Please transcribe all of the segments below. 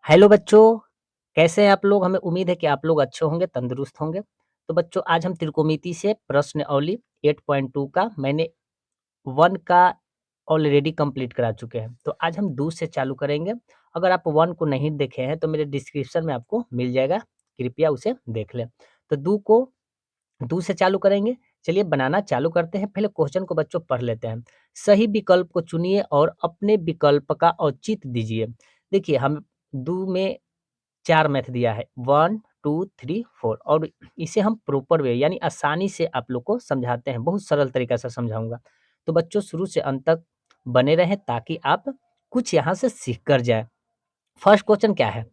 Hello बच्चों, कैसे हैं आप लोग? हमें उम्मीद है कि आप लोग अच्छे होंगे, तंदुरुस्त होंगे। तो बच्चों आज हम त्रिकोणमिति से प्रश्नावली 8.2 का मैंने 1 का ऑलरेडी कंप्लीट करा चुके हैं। तो आज हम 2 से चालू करेंगे। अगर आप 1 को नहीं देखे हैं तो मेरे डिस्क्रिप्शन में आपको मिल जाएगा, कृपया उसे देख लें। तो 2 से चालू करेंगे। चलिए बनाना चालू करते हैं। पहले क्वेश्चन को बच्चों पढ़ लेते हैं। सही विकल्प को चुनिए और अपने विकल्प का औचित्य दीजिए। देखिए हम 2 में 4 मैथ दिया है 1, 2, 3, 4 और इसे हम प्रॉपर वे यानी आसानी से आप लोग को समझाते हैं। बहुत सरल तरीका से समझाऊँगा। तो बच्चों शुरू से अंत तक बने रहें ताकि आप कुछ यहाँ से सीख कर जाएँ। फर्स्ट क्वेश्चन क्या है?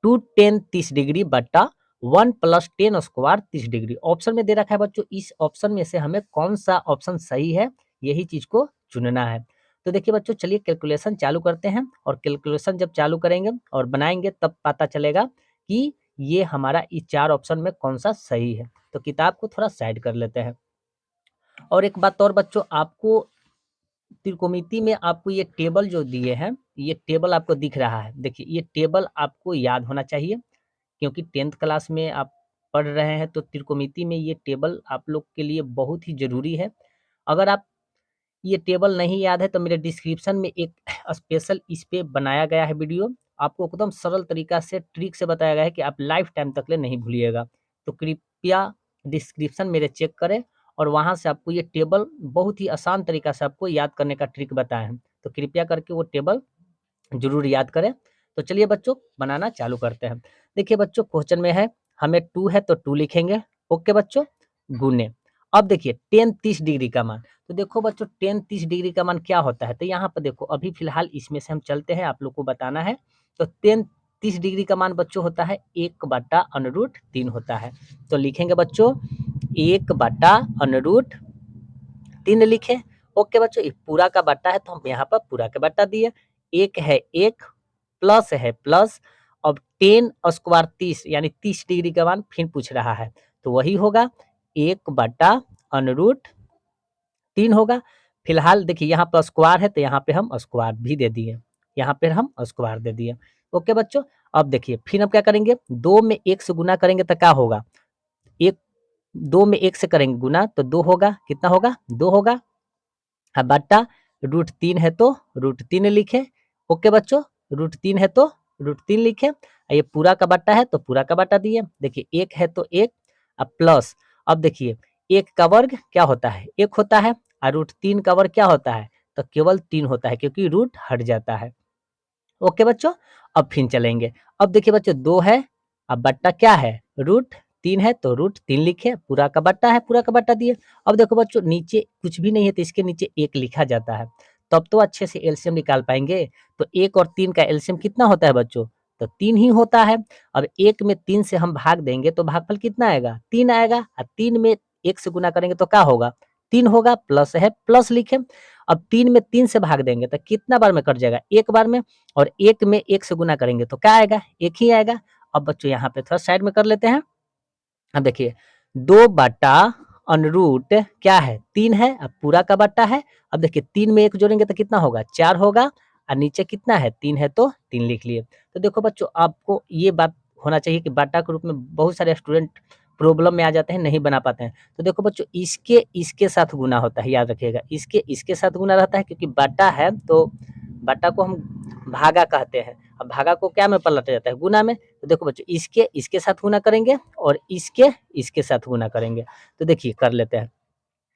2 10 30 डिग्री बट्टा 1 + 10 स्क्वायर 30 डिग्री। ऑप्शन में दे रखा है बच्चों, इस ऑप्शन में से हमें कौन-सा ऑप्शन सही है, यही चीज़ को चुनना है। तो देखिए बच्चों चलिए कैलकुलेशन चालू करते हैं और कैलकुलेशन जब चालू करेंगे और बनाएँगे तब पता चलेगा कि ये हमारा इस 4 ऑप्शन में कौन-सा सही है। तो किताब को थोड़ा साइड कर लेते हैं। और एक बात और बच्चों, आपको त्रिकोणमिति में आपको ये टेबल जो दिए हैं, ये टेबल आपको दिख रहा है। देखिए ये टेबल आपको याद होना चाहिए। क्योंकि 10th क्लास में आप पढ़ रहे हैं तो त्रिकोणमिति में ये टेबल आप लोग के लिए बहुत ही ज़रूरी है। अगर आप ये टेबल नहीं याद है तो मेरे डिस्क्रिप्शन में एक स्पेशल इस पे बनाया गया है वीडियो। आपको एकदम सरल तरीका से ट्रिक से बताया गया है कि आप लाइफ टाइम तक ले नहीं भूलिएगा। तो कृपया डिस्क्रिप्शन मेरे चेक करें और वहाँ से आपको ये टेबल बहुत ही आसान तरीका से आपको याद करने का ट्रिक बताए हैं। तो कृपया करके वो टेबल ज़रूर याद करें। तो चलिए बच्चों बनाना चालू करते हैं। देखिए बच्चों क्वेश्चन में है हमें 2 है तो 2 लिखेंगे। ओके बच्चों, गुने। अब देखिए 10 30 डिग्री का मान। तो देखो बच्चों 10 30 डिग्री का मान क्या होता है? तो यहाँ पर देखो अभी फ़िलहाल इसमें से हम चलते हैं, आप लोग को बताना है। तो 10 30 डिग्री का मान बच्चों होता है 1/√3 होता है। तो लिखेंगे बच्चों 1/√3 लिखे। ओके बच्चों, ये पूरा का बट्टा है तो हम यहाँ पर पूरा का बट्टा दिए। 1 है 1 प्लस है प्लस। अब 10 स्क्वायर 30 यानी 30 डिग्री का मान फिर पूछ रहा है तो वही होगा 1/√3 होगा। फिलहाल देखिए यहाँ पर स्क्वायर है तो यहाँ पे हम स्क्वायर भी दे दिए, यहाँ पे हम स्क्वायर दे दिए। ओके बच्चों, अब देखिए फिर हम क्या करेंगे, 2 में 1 से गुना करेंगे तो क्या होगा, एक 2 में 1 से करेंगे गुना तो 2 होगा, कितना होगा 2 होगा। बट्टा √3 है तो √3 लिखे। ओके बच्चों, √3 है तो √3 लिखे। ये पूरा का बट्टा है तो पूरा का बट्टा दिए। देखिए 1 है तो 1 प्लस। अब देखिए 1 का वर्ग क्या होता है 1 होता है और √3 का वर्ग क्या होता है तो केवल 3 होता है क्योंकि रूट हट जाता है। ओके बच्चों, अब फिर चलेंगे। अब देखिए बच्चों 2 है, अब बट्टा क्या है √3 है तो √3 लिखे, पूरा का बट्टा है पूरा का बट्टा दिए। अब देखो बच्चों नीचे कुछ भी नहीं है तो इसके नीचे 1 लिखा जाता है, तब तो अच्छे से एलसीएम निकाल पाएंगे। तो 1 और 3 का एलसीएम कितना होता है बच्चों, तो 3 ही होता है। अब 1 में 3 से हम भाग देंगे तो भागफल कितना आएगा 3 आएगा, और 3 में 1 से गुना करेंगे तो क्या होगा 3 होगा, प्लस है प्लस लिखे। अब 3 में 3 से भाग देंगे तो कितना बार में कट जाएगा एक बार में, और 1 में 1 से गुना करेंगे तो क्या आएगा 1 ही आएगा। अब बच्चों यहाँ पे थोड़ा साइड में कर लेते हैं। अब देखिए 2/√, क्या है 3 है, अब पूरा का बट्टा है। अब देखिए 3 में 1 जोड़ेंगे तो कितना होगा 4 होगा, और नीचे कितना है 3 है तो 3 लिख लिए। तो देखो बच्चों आपको ये बात होना चाहिए कि बाटा के रूप में बहुत सारे स्टूडेंट प्रॉब्लम में आ जाते हैं, नहीं बना पाते हैं। तो देखो बच्चों इसके साथ गुना होता है, याद रखिएगा इसके साथ गुना रहता है क्योंकि बाटा है तो बाटा को हम भागा कहते हैं। अब भागा को क्या में पलटा जाता है गुना में। तो देखो बच्चों इसके साथ गुना करेंगे और इसके साथ गुना करेंगे। तो देखिए कर लेते हैं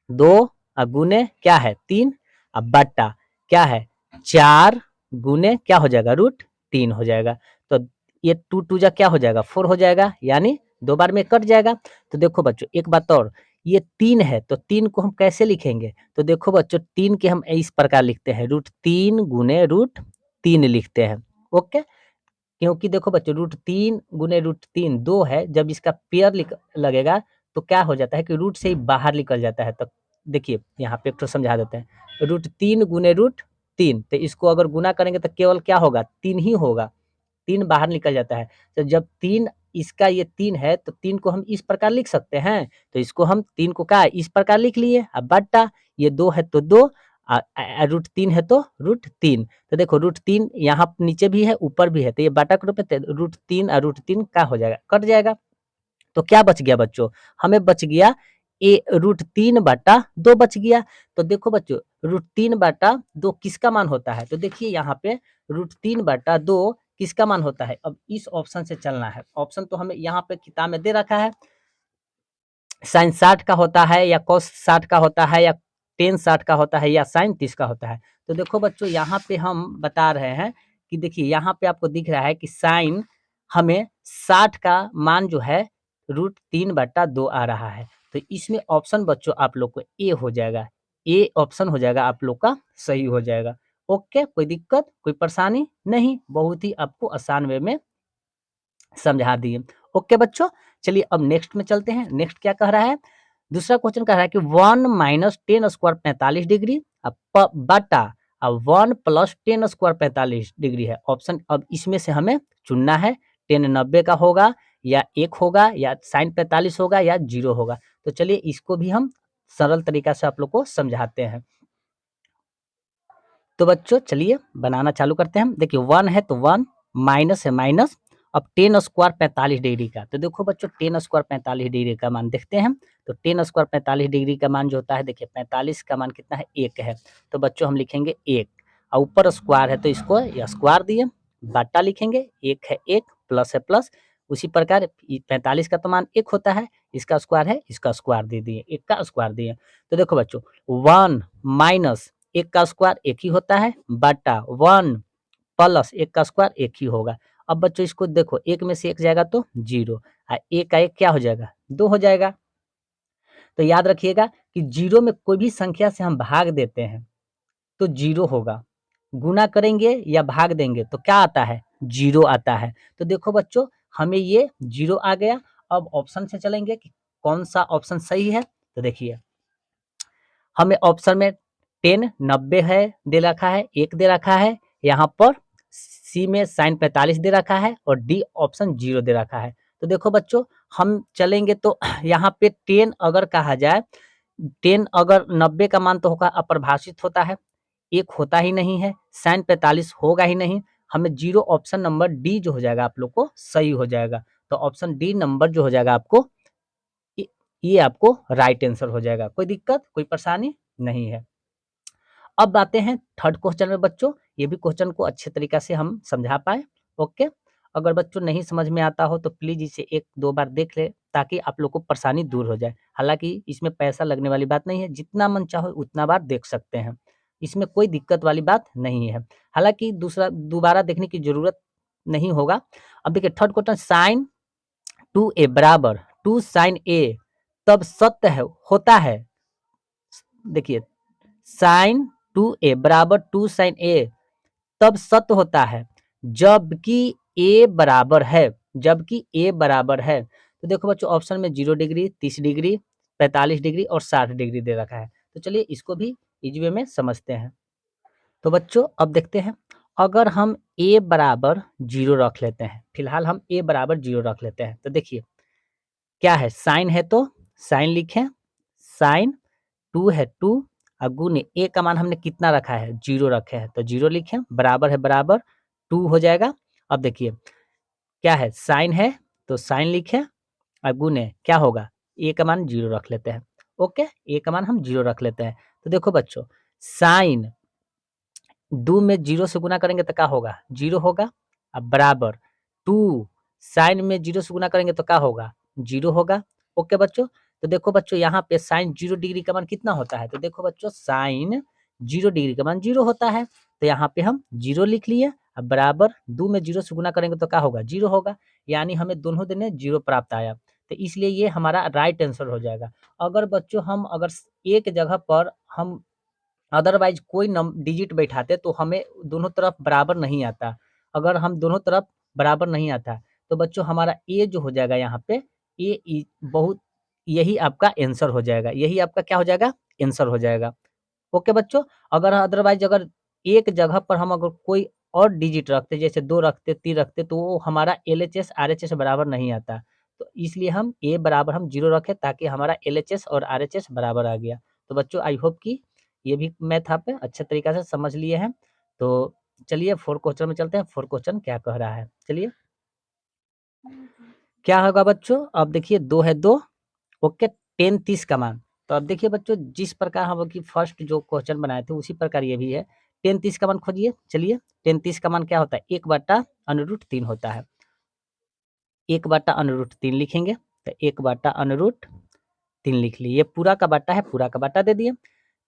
2 गुने क्या है 3, अब बट्टा क्या है 4 गुने क्या हो जाएगा √3 हो जाएगा। तो ये 2 2 जा क्या हो जाएगा 4 हो जाएगा, यानी 2 बार में कट जाएगा। तो देखो बच्चों एक बात और, ये 3 है तो 3 को हम कैसे लिखेंगे, तो देखो बच्चों 3 के हम इस प्रकार लिखते हैं √3 गुने √3 लिखते हैं। ओके, क्योंकि देखो बच्चों √3 गुने √3 2 है, जब इसका पेयर लगेगा तो क्या हो जाता है कि रूट से ही बाहर निकल जाता है। तो देखिए यहाँ पे एक तो समझा देते हैं, √3 गुने √3 तो इसको अगर गुना करेंगे तो केवल क्या होगा 3 ही होगा, 3 बाहर निकल जाता है। तो जब 3 इसका ये 3 है तो 3 को हम इस प्रकार लिख सकते हैं। तो इसको हम 3 को क्या इस प्रकार लिख लिए, अब बट्टा ये 2 है तो 2, रूट 3 है तो रूट 3, तो देखो रूट 3 यहाँ नीचे भी है ऊपर भी है, तो ये बटा के रूप में रूट 3 और रूट 3 क्या हो जाएगा, कट जाएगा। तो क्या बच गया बच्चों, हमें बच गया ए रूट 3 बटा 2 बच गया। तो देखो बच्चों रूट 3 बटा 2 किसका मान होता है, तो देखिए यहाँ पे रूट 3 बटा 2 किसका मान होता है। अब इस ऑप्शन से चलना है, ऑप्शन तो हमें यहाँ पे किताब में दे रखा है, साइन 60 का होता है या कॉस 60 का होता है या टेन 60 का होता है या साइन 30 का होता है। तो देखो बच्चों यहाँ पे हम बता रहे हैं कि देखिए यहाँ पे आपको दिख रहा है कि साइन हमें 60 का मान जो है रूट 3 बटा 2 आ रहा है। तो इसमें ऑप्शन बच्चों आप लोग को ए हो जाएगा, ए ऑप्शन हो जाएगा आप लोग का सही हो जाएगा। ओके, कोई दिक्कत कोई परेशानी नहीं, बहुत ही आपको आसान वे में समझा दिए। ओके बच्चों, चलिए अब नेक्स्ट में चलते हैं। नेक्स्ट क्या कह रहा है, दूसरा क्वेश्चन कह रहा है कि 1 माइनस 10 स्क्वायर 45 डिग्री बटा 1 प्लस 10 स्क्वायर 45 डिग्री है। ऑप्शन अब इसमें से हमें चुनना है, 10 90 का होगा या 1 होगा या साइन 45 होगा या 0 होगा। तो चलिए इसको भी हम सरल तरीका से आप लोग को समझाते हैं। तो बच्चों चलिए बनाना चालू करते हैं। देखिए 1 है तो 1, माइनस है माइनस, अब 10 स्क्वायर 45 डिग्री का, तो देखो बच्चों 10 स्क्वायर 45 डिग्री का मान देखते हैं। तो 10 स्क्वायर 45 डिग्री का मान जो होता है, देखिए 45 का मान कितना है, 1 है, तो बच्चों हम लिखेंगे 1 और ऊपर स्क्वायर है तो इसको स्क्वायर दिए, बटा लिखेंगे, 1 है 1, प्लस है प्लस। उसी प्रकार 45 का तो मान 1 होता है, इसका स्क्वायर है, इसका स्क्वायर दे दिए, 1 का स्क्वायर दिए। तो देखो बच्चों 1 माइनस 1 का स्क्वायर 1 ही होता है, बटा 1 प्लस 1 का स्क्वायर 1 ही होगा। अब बच्चों इसको देखो 1 में से 1 जाएगा तो 0, 1 का 1 क्या हो जाएगा, 2 हो जाएगा। तो याद रखिएगा कि 0 में कोई भी संख्या से हम भाग देते हैं तो 0 होगा, गुना करेंगे या भाग देंगे तो क्या आता है, 0 आता है। तो देखो बच्चों हमें ये 0 आ गया। अब ऑप्शन से चलेंगे कि कौन सा ऑप्शन सही है। तो देखिए हमें ऑप्शन में 10 90 है दे रखा है, 1 दे रखा है, यहाँ पर सी में साइन 45 दे रखा है और डी ऑप्शन 0 दे रखा है। तो देखो बच्चों हम चलेंगे तो यहाँ पे 10 अगर कहा जाए, 10 अगर 90 का मान तो होगा अपरिभाषित होता है, 1 होता ही नहीं है, साइन 45 होगा ही नहीं, हमें 0 ऑप्शन नंबर डी जो हो जाएगा आप लोग को सही हो जाएगा। तो ऑप्शन डी नंबर जो हो जाएगा आपको ये आपको राइट आंसर हो जाएगा, कोई दिक्कत कोई परेशानी नहीं है। अब आते हैं थर्ड क्वेश्चन में बच्चों, ये भी क्वेश्चन को अच्छे तरीका से हम समझा पाए। ओके, अगर बच्चों नहीं समझ में आता हो तो प्लीज इसे 1-2 बार देख ले ताकि आप लोग को परेशानी दूर हो जाए। हालांकि इसमें पैसा लगने वाली बात नहीं है, जितना मन चाहो उतना बार देख सकते हैं, इसमें कोई दिक्कत वाली बात नहीं है। हालांकि दूसरा दोबारा देखने की जरूरत नहीं होगा। अब देखिए थर्ड क्वेश्चन, साइन 2a बराबर 2 साइन a तब सत्य है होता है। देखिए साइन 2a बराबर 2 साइन a तब सत्य होता है जबकि a बराबर है, जबकि a बराबर है। तो देखो बच्चों ऑप्शन में 0 डिग्री, 30 डिग्री, 45 डिग्री और 60 डिग्री दे रखा है। तो चलिए इसको भी इजी वे में समझते हैं। तो बच्चों अब देखते हैं, अगर हम a बराबर 0 रख लेते हैं, फिलहाल हम a बराबर 0 रख लेते हैं। तो देखिए क्या है, साइन है तो साइन लिखें, साइन 2 है 2 और गुने a का मान हमने कितना रखा है, 0 रखे हैं तो 0 लिखें, बराबर है बराबर 2 हो जाएगा। अब देखिए क्या है, साइन है तो साइन लिखें और गुने क्या होगा, a का मान 0 रख लेते हैं। ओके, a का मान हम 0 रख लेते हैं। तो देखो बच्चों साइन 2 में 0 से गुना करेंगे तो क्या होगा, 0 होगा। अब बराबर 2 साइन में 0 से गुना करेंगे तो क्या होगा, 0 होगा। ओके बच्चों, तो देखो बच्चों यहाँ पे साइन 0 डिग्री का मान कितना होता है, तो देखो बच्चों साइन 0 डिग्री का मान 0 होता है, तो यहाँ पे हम 0 लिख लिए। अब बराबर 2 में 0 से गुना करेंगे तो क्या होगा, 0 होगा, यानी हमें दोनों दिन 0 प्राप्त आया, तो इसलिए ये हमारा राइट आंसर हो जाएगा। अगर बच्चों हम अगर एक जगह पर हम अदरवाइज कोई डिजिट बैठाते तो हमें दोनों तरफ बराबर नहीं आता। अगर हम दोनों तरफ बराबर नहीं आता तो बच्चों हमारा ए जो हो जाएगा यहाँ पे ए बहुत, यही आपका आंसर हो जाएगा, यही आपका क्या हो जाएगा, आंसर हो जाएगा। ओके बच्चों, अगर अदरवाइज अगर एक जगह पर हम अगर कोई और डिजिट रखते, जैसे 2 रखते 3 रखते, तो वो हमारा LHS RHS बराबर नहीं आता। तो इसलिए हम ए बराबर हम 0 रखें ताकि हमारा LHS और RHS बराबर आ गया। तो बच्चों आई होप कि ये भी मैथ आप अच्छे तरीक़ा से समझ लिए हैं। तो चलिए 4 क्वेश्चन में चलते हैं, 4 क्वेश्चन क्या कह रहा है, चलिए। क्या होगा बच्चों? अब देखिए 2 है 2, ओके, 10 30 का मान। तो अब देखिए बच्चों जिस प्रकार हम लोग की फर्स्ट जो क्वेश्चन बनाए थे उसी प्रकार ये भी है। 10 30 का मान खोजिए, चलिए। 10 30 का मान क्या होता है? 1/√3 होता है। 1/√3 लिखेंगे, तो 1/√3 लिख लिए। ये पूरा का बाटा है, पूरा का बाटा दे दिए।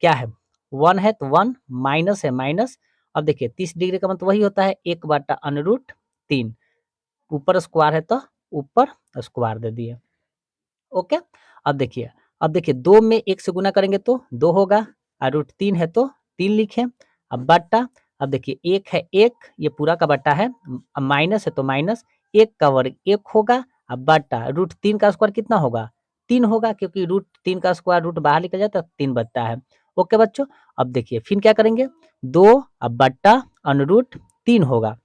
क्या है? 1 है तो 1, माइनस है माइनस। अब देखिए 30 डिग्री का मतलब वही होता है 1/√3। ऊपर स्क्वायर है तो ऊपर स्क्वायर दे दिए। ओके, अब देखिए 2 में 1 से गुना करेंगे तो 2 होगा, और √3 है तो 3 लिखें। अब बट्टा, अब देखिए 1 है 1, ये पूरा का बट्टा है, माइनस है तो माइनस, 1 का वर्ग 1 होगा, अब बट्टा √3 का स्क्वायर कितना होगा? 3 होगा, क्योंकि √3 का स्क्वायर रूट बाहर निकल जाता है तो 3 बचता है। ओके बच्चों, अब देखिए फिर क्या करेंगे? 2 अब बट्टा √3 होगा।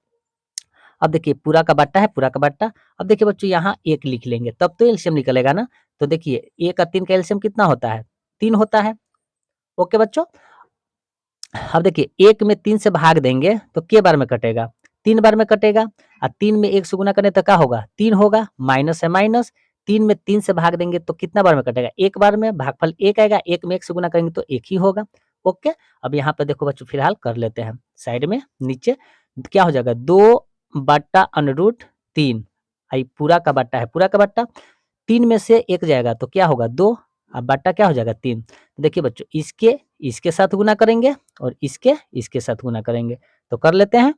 अब देखिए पूरा का बट्टा है, पूरा का बट्टा। अब देखिए बच्चों यहाँ 1 लिख लेंगे, तब तो एलसीएम निकलेगा ना। तो देखिए 1 और 3 का एलसीएम कितना होता है? 3 होता है। ओके बच्चों, अब देखिए 1 में 3 से भाग देंगे तो के बार में कटेगा? 3 बार में कटेगा, और 3 में 1 से गुना करने तो क्या होगा? 3 होगा, माइनस है माइनस। 3 में 3 से भाग देंगे तो कितना बार में कटेगा? 1 बार में, भागफल 1 आएगा, 1 में 1 से गुना करेंगे तो 1 ही होगा। ओके, अब यहाँ पे देखो बच्चों फिलहाल कर लेते हैं साइड में नीचे। क्या हो जाएगा? 2/√3, आई पूरा का बट्टा है, पूरा का बट्टा। 3 में से 1 जाएगा तो क्या होगा? 2, अब बट्टा क्या हो जाएगा? 3। देखिए बच्चों इसके साथ गुना करेंगे और इसके साथ गुना करेंगे, तो कर लेते हैं।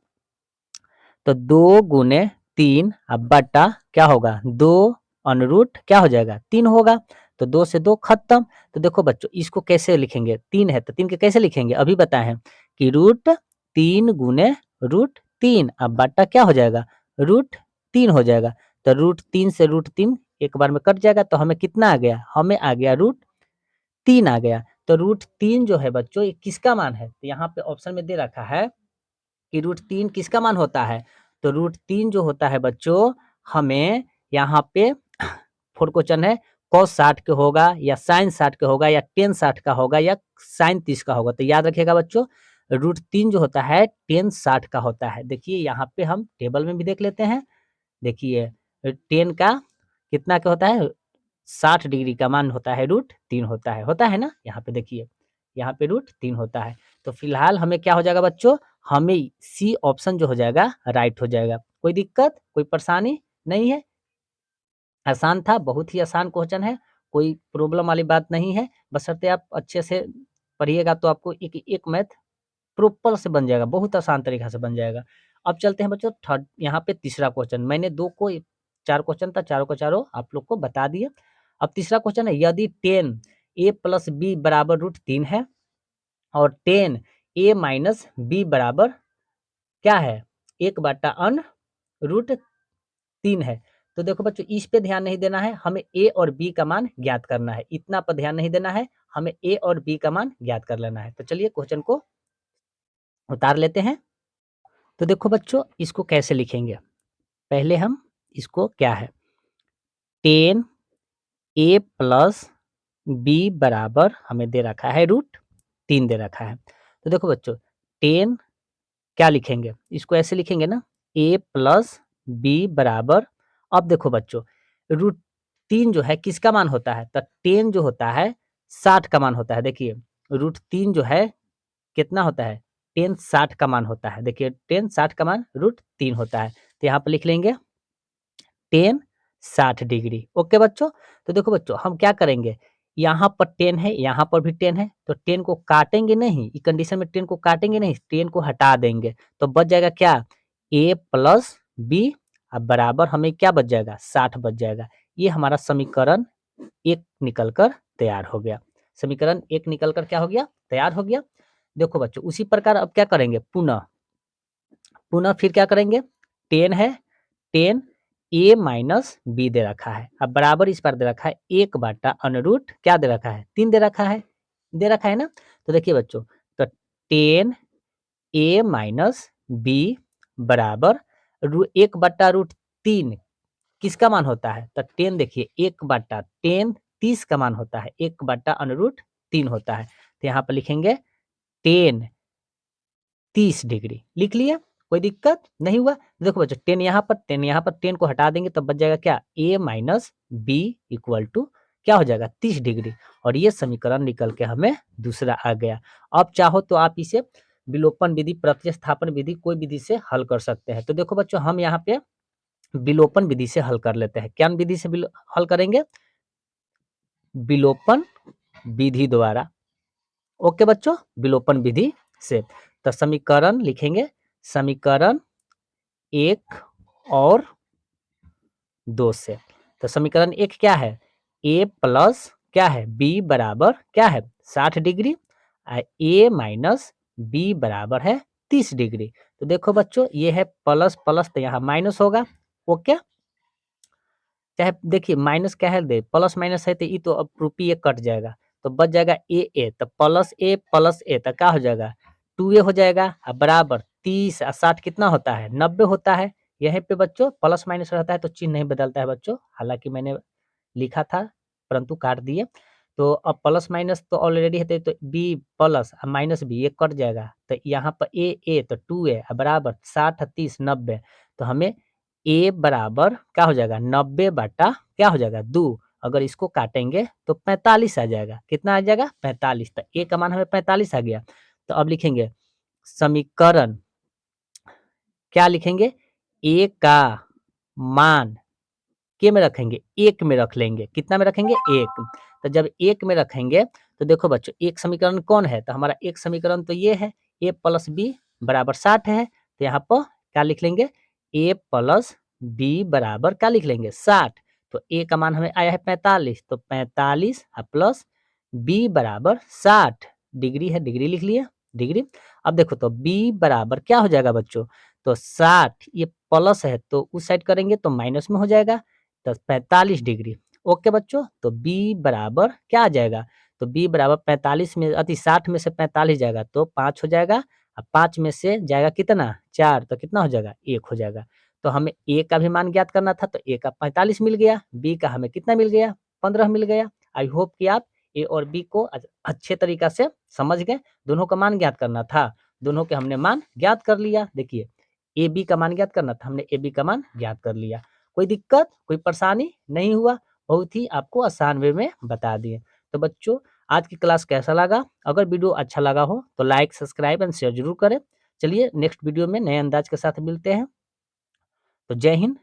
तो 2 गुने 3 अब बट्टा क्या होगा? 2 अनुरूट क्या हो जाएगा? 3 होगा, तो 2 से 2 खत्म। तो देखो बच्चों इसको कैसे लिखेंगे? 3 है तो 3 के कैसे लिखेंगे? अभी बताए हैं कि √3 गुने √3 अब बट्टा क्या हो जाएगा? √3 हो जाएगा। तो √3 से √3 एक बार में कट जाएगा, तो हमें कितना आ गया? हमें आ गया √3 आ गया। तो √3 जो है बच्चों ये किसका मान है? तो यहाँ पे ऑप्शन में दे रखा है कि √3 किसका मान होता है? तो √3 जो होता है बच्चों, हमें यहाँ पे 4 क्वेश्चन है, cos 60 के होगा या sin 60 के होगा या tan 60 का होगा या sin 30 का होगा। तो याद रखिएगा बच्चों, √3 जो होता है tan 60 का होता है। देखिए यहाँ पे हम टेबल में भी देख लेते हैं। देखिए tan का कितना का होता है? 60 डिग्री का मान होता है √3 होता है ना? यहाँ पे देखिए, यहाँ पे √3 होता है। तो फिलहाल हमें क्या हो जाएगा बच्चों? हमें सी ऑप्शन जो हो जाएगा राइट हो जाएगा। कोई दिक्कत, कोई परेशानी नहीं है? आसान था, बहुत ही आसान क्वेश्चन है, कोई प्रॉब्लम वाली बात नहीं है, बशर्ते आप अच्छे से पढ़िएगा तो आपको एक मैथ प्रॉपर से बन जाएगा, बहुत आसान तरीक़ा से बन जाएगा। अब चलते हैं बच्चों थर्ड, यहाँ पे तीसरा क्वेश्चन, मैंने 2 को 4 क्वेश्चन था, चारों का चारों आप लोग को बता दिए। अब तीसरा क्वेश्चन है, यदि 10 a + b बराबर √3 है और 10 a - b बराबर क्या है? 1/√3 है। तो देखो बच्चों इस पे ध्यान नहीं देना है, हमें a और b का मान ज्ञात करना है, इतना पर ध्यान नहीं देना है, हमें a और b का मान ज्ञात कर लेना है। तो चलिए क्वेश्चन को उतार लेते हैं। तो देखो बच्चों इसको कैसे लिखेंगे? पहले हम इसको क्या है? 10 a + b बराबर हमें दे रखा है √3 दे रखा है। तो देखो बच्चों 10 क्या लिखेंगे? इसको ऐसे लिखेंगे ना, a + b बराबर, अब देखो बच्चों √3 जो है किसका मान होता है? तो 10 जो होता है 60 का मान होता है। देखिए √3 जो है कितना होता है? 10 60 का मान होता है। देखिए 10 60 का मान √3 होता है। तो यहाँ पे लिख लेंगे 10 60 डिग्री। ओके बच्चों, तो देखो बच्चों हम क्या करेंगे? यहाँ पर 10 है, यहाँ पर भी 10 है, तो 10 को काटेंगे नहीं, इस कंडीशन में 10 को काटेंगे नहीं, 10 को हटा देंगे, तो बच जाएगा क्या? a + b अब बराबर हमें क्या बच जाएगा? 60 बच जाएगा। ये हमारा समीकरण 1 निकल कर तैयार हो गया। समीकरण 1 निकल कर क्या हो गया? तैयार हो गया। देखो बच्चों उसी प्रकार अब क्या करेंगे? पुनः फिर क्या करेंगे? 10 है, 10 a - b दे रखा है, अब बराबर इस पर दे रखा है 1/√, क्या दे रखा है? 3 दे रखा है ना? तो देखिए बच्चों, तो 10 a - b बराबर 1/√3 किसका मान होता है? तो 10 देखिए 1/10 30 का मान होता है, 1/√3 होता है। तो यहाँ पर लिखेंगे 10 30 डिग्री लिख लिया, कोई दिक्कत नहीं हुआ। देखो बच्चों 10 यहाँ पर 10 यहाँ पर 10 को हटा देंगे तब बच जाएगा क्या a minus B equal to क्या हो जाएगा 30 डिग्री और ये समीकरण निकल के हमें दूसरा आ गया। अब चाहो तो आप इसे विलोपन विधि प्रतिस्थापन विधि कोई विधि से हल कर सकते हैं। तो देखो बच्चों हम यहाँ पे विलोपन विधि से हल कर लेते हैं। क्या विधि से हल करेंगे? विलोपन विधि द्वारा। ओके बच्चों, विलोपन विधि से तो समीकरण लिखेंगे, समीकरण 1 और 2 से। तो समीकरण 1 क्या है? a प्लस क्या है b बराबर क्या है 60 डिग्री, a माइनस b बराबर है 30 डिग्री। तो देखो बच्चों ये है प्लस प्लस तो यहाँ माइनस होगा। ओके, चाहे देखिए माइनस क्या है दे प्लस माइनस है तो ये तो अब रूपी ये कट जाएगा तो बच जाएगा ए तो प्लस ए तो क्या हो जाएगा 2a हो जाएगा। अब बराबर 30 और 60 कितना होता है 90 होता है। यहीं पे बच्चों प्लस माइनस रहता है तो चिन्ह नहीं बदलता है बच्चों, हालांकि मैंने लिखा था परंतु काट दिए। तो अब प्लस माइनस तो ऑलरेडी है तो बी प्लस माइनस बी ये कट जाएगा तो यहाँ पर ए तो 2a बराबर 60 30 90 तो हमें ए बराबर क्या हो जाएगा 90 बटा क्या हो जाएगा 2। अगर इसको काटेंगे तो 45 आ जाएगा। कितना आ जाएगा 45। तो ए का मान हमें 45 आ गया। तो अब लिखेंगे समीकरण क्या लिखेंगे ए का मान के में रखेंगे एक में रख लेंगे। कितना में रखेंगे एक। तो जब एक में रखेंगे तो देखो बच्चों एक समीकरण कौन है तो हमारा एक समीकरण तो ये है a प्लस बी बराबर 60 है। तो यहाँ पर क्या लिख लेंगे a प्लस बी बराबर क्या लिख लेंगे 60। तो a का मान हमें आया है 45 तो 45 प्लस b बराबर 60 डिग्री है, डिग्री लिख लिया डिग्री। अब देखो तो b बराबर क्या हो जाएगा बच्चों तो 60 ये प्लस है तो उस साइड करेंगे तो माइनस में हो जाएगा तो 45 डिग्री। ओके बच्चों, तो b बराबर क्या आ जाएगा तो b बराबर 45 में 60 में से 45 जाएगा तो 5 हो जाएगा। अब 5 में से जाएगा कितना 4 तो कितना हो जाएगा 1 हो जाएगा। तो हमें a का भी मान ज्ञात करना था तो a का 45 मिल गया, b का हमें कितना मिल गया 15 मिल गया। आई होप कि आप a और b को अच्छे तरीका से समझ गए। दोनों का मान ज्ञात करना था, दोनों के हमने मान ज्ञात कर लिया। देखिए ए बी का मान ज्ञात करना था, हमने ए बी का मान ज्ञात कर लिया। कोई दिक्कत कोई परेशानी नहीं हुआ, बहुत ही आपको आसान वे में बता दिए। तो बच्चों आज की क्लास कैसा लगा? अगर वीडियो अच्छा लगा हो तो लाइक सब्सक्राइब एंड शेयर जरूर करें। चलिए नेक्स्ट वीडियो में नए अंदाज के साथ मिलते हैं। तो जय हिंद,